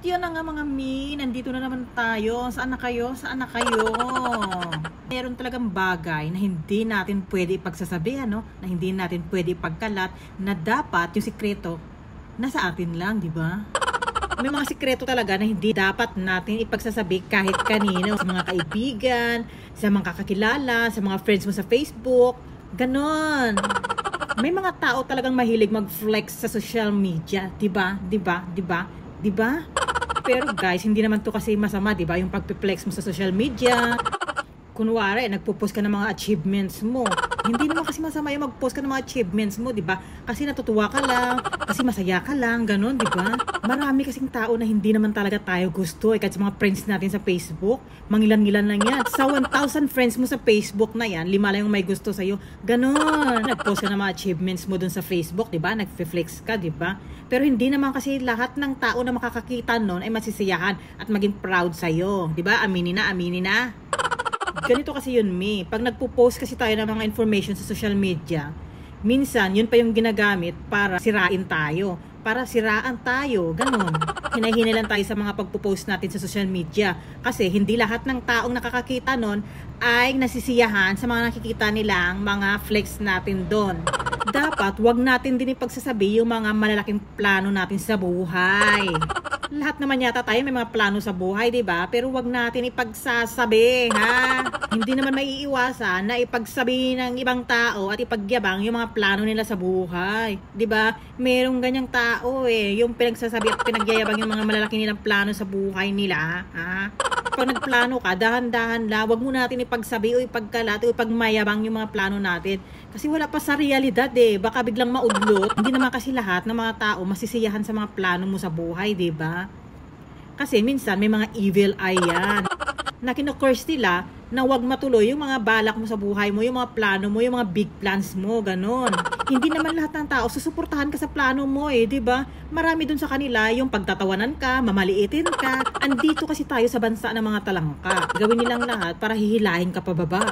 yun na nga mga mi, nandito na naman tayo. Saan na kayo? Saan na kayo? Meron talagang bagay na hindi natin pwede ipagsasabi, ano? Na hindi natin pwede ipagkalat, na dapat yung sikreto nasa atin lang, di ba? May mga sikreto talaga na hindi dapat natin ipagsasabi kahit kanino, sa mga kaibigan, sa mga kakakilala, sa mga friends mo sa Facebook, ganon. May mga tao talagang mahilig mag-flex sa social media, 'di ba? 'Di ba? 'Di ba? 'Di ba? Pero guys, hindi naman 'to kasi masama, 'di ba? Yung pagpe-flex mo sa social media. Kunwari, nagpo-post ka ng mga achievements mo. Hindi naman kasi masama yung mag-post ka ng mga achievements mo, 'di ba? Kasi natutuwa ka lang, kasi masaya ka lang, ganun, 'di ba? Marami kasing tao na hindi naman talaga tayo gusto, kahit sa mga friends natin sa Facebook, mangilan-ngilan lang yan. Sa 1,000 friends mo sa Facebook na yan, 5 lang yung may gusto sa iyo. Ganun. Nag-post ka ng mga achievements mo dun sa Facebook, 'di ba? Nag-flex ka, 'di ba? Pero hindi naman kasi lahat ng tao na makakakita noon ay masisiyahan at maging proud sa iyo, 'di ba? Aminin na, aminin na. Ganito kasi yun, Mi. Pag nagpo-post kasi tayo ng mga information sa social media, minsan yun pa yung ginagamit para sirain tayo. Para siraan tayo, ganun. Hinahina lang tayo sa mga pagpo-post natin sa social media. Kasi hindi lahat ng taong nakakakita nun ay nasisiyahan sa mga nakikita nilang mga flex natin doon. Dapat wag natin din ipagsasabi yung mga malalaking plano natin sa buhay. Lahat naman yata tayo may mga plano sa buhay, 'di ba? Pero wag natin ipagsasabi, ha? Hindi naman maiiwasan na ipagsabi ng ibang tao at ipagyabang yung mga plano nila sa buhay, 'di ba? Merong ganyang tao yung pinagsasabi at pinagyayabang yung mga malalaki nilang plano sa buhay nila, ha? Pag nagplano ka, dahan-dahan lang, wag mo natin ipagsabi o ipagkalat o ipagmayabang yung mga plano natin. Kasi wala pa sa realidad baka biglang maudlot. Hindi naman kasi lahat ng mga tao masisiyahan sa mga plano mo sa buhay, 'di ba? Kasi minsan may mga evil eye yan na kino-curse nila na wag matuloy yung mga balak mo sa buhay mo, yung mga plano mo, yung mga big plans mo, ganon. Hindi naman lahat ng tao susuportahan ka sa plano mo 'di ba? Marami dun sa kanila yung pagtatawanan ka, mamaliitin ka. Andito kasi tayo sa bansa ng mga talangka. Gawin nilang lahat para hihilahin ka pababa.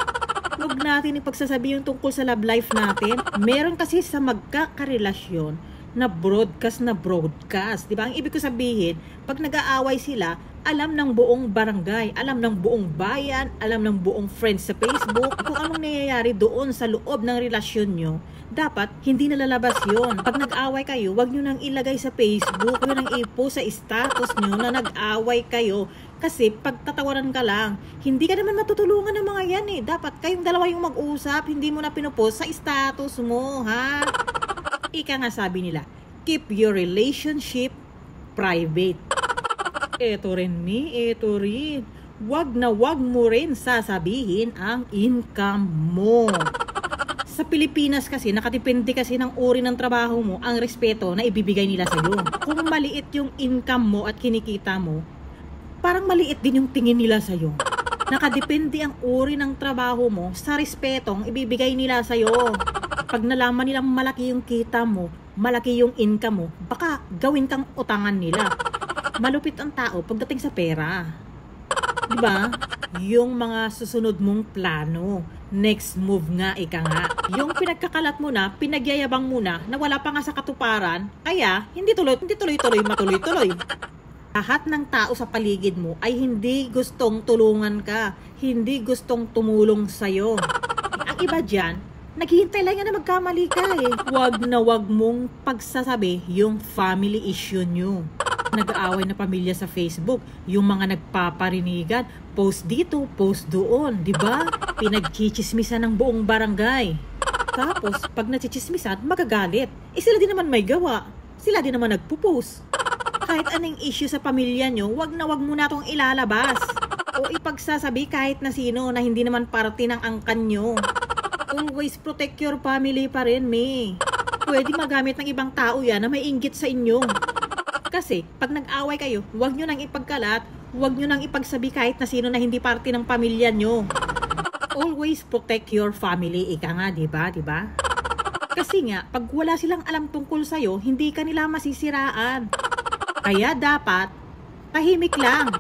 Huwag natin ipagsasabi yung tungkol sa love life natin. Meron kasi sa magkakarelasyon na broadcast, di ba? Ang ibig ko sabihin, pag nag-aaway sila, alam ng buong barangay, alam ng buong bayan, alam ng buong friends sa Facebook, kung anong nangyayari doon sa loob ng relasyon nyo. Dapat, hindi nalalabas yon. Pag nag-away kayo, wag nyo nang ilagay sa Facebook, wag nyo nang i-post sa status nyo na nag-away kayo. Kasi pagtatawaran ka lang, hindi ka naman matutulungan ng mga yan Dapat kayong dalawa yung mag-usap, hindi mo na pinopost sa status mo, ha? Ika nga sabi nila, keep your relationship private. Eto rin, Mi, eto rin. Wag na wag mo rin sasabihin ang income mo. Sa Pilipinas kasi, nakadepende kasi ng uri ng trabaho mo ang respeto na ibibigay nila sa'yo. Kung maliit yung income mo at kinikita mo, parang maliit din yung tingin nila sa'yo. Nakadepende ang uri ng trabaho mo sa respetong ibibigay nila sa'yo. Pag nalaman nilang malaki yung kita mo, malaki yung income mo, baka gawin kang utangan nila. Malupit ang tao pagdating sa pera. Diba? Yung mga susunod mong plano, next move nga, ika nga. Yung pinagkakalat mo na, pinagyayabang mo na wala pa nga sa katuparan, kaya hindi tuloy-tuloy, matuloy-tuloy. Lahat ng tao sa paligid mo ay hindi gustong tulungan ka, hindi gustong tumulong sa'yo. Ang iba dyan, naghihintay lang yan na magkamali ka Wag na wag mong pagsasabi yung family issue nyo. Nag-aaway na pamilya sa Facebook, yung mga nagpaparinigan, post dito, post doon, di ba? Pinagchichismisan ng buong barangay. Tapos, pag nachichismisan, magagalit. Sila din naman may gawa. Sila din naman nagpo-post. Kahit anong issue sa pamilya nyo, wag na wag mo na itong ilalabas. O ipagsasabi kahit na sino na hindi naman parte ng angkan nyo. Always protect your family pa rin, Mi. Pwede magamit ng ibang tao yan na may inggit sa inyo. Kasi, pag nag-away kayo, wag nyo nang ipagkalat, wag nyo nang ipagsabi kahit na sino na hindi parte ng pamilya nyo. Always protect your family, ika nga, diba? Diba? Kasi nga, pag wala silang alam tungkol sa'yo, hindi ka nila masisiraan. Kaya dapat, tahimik lang.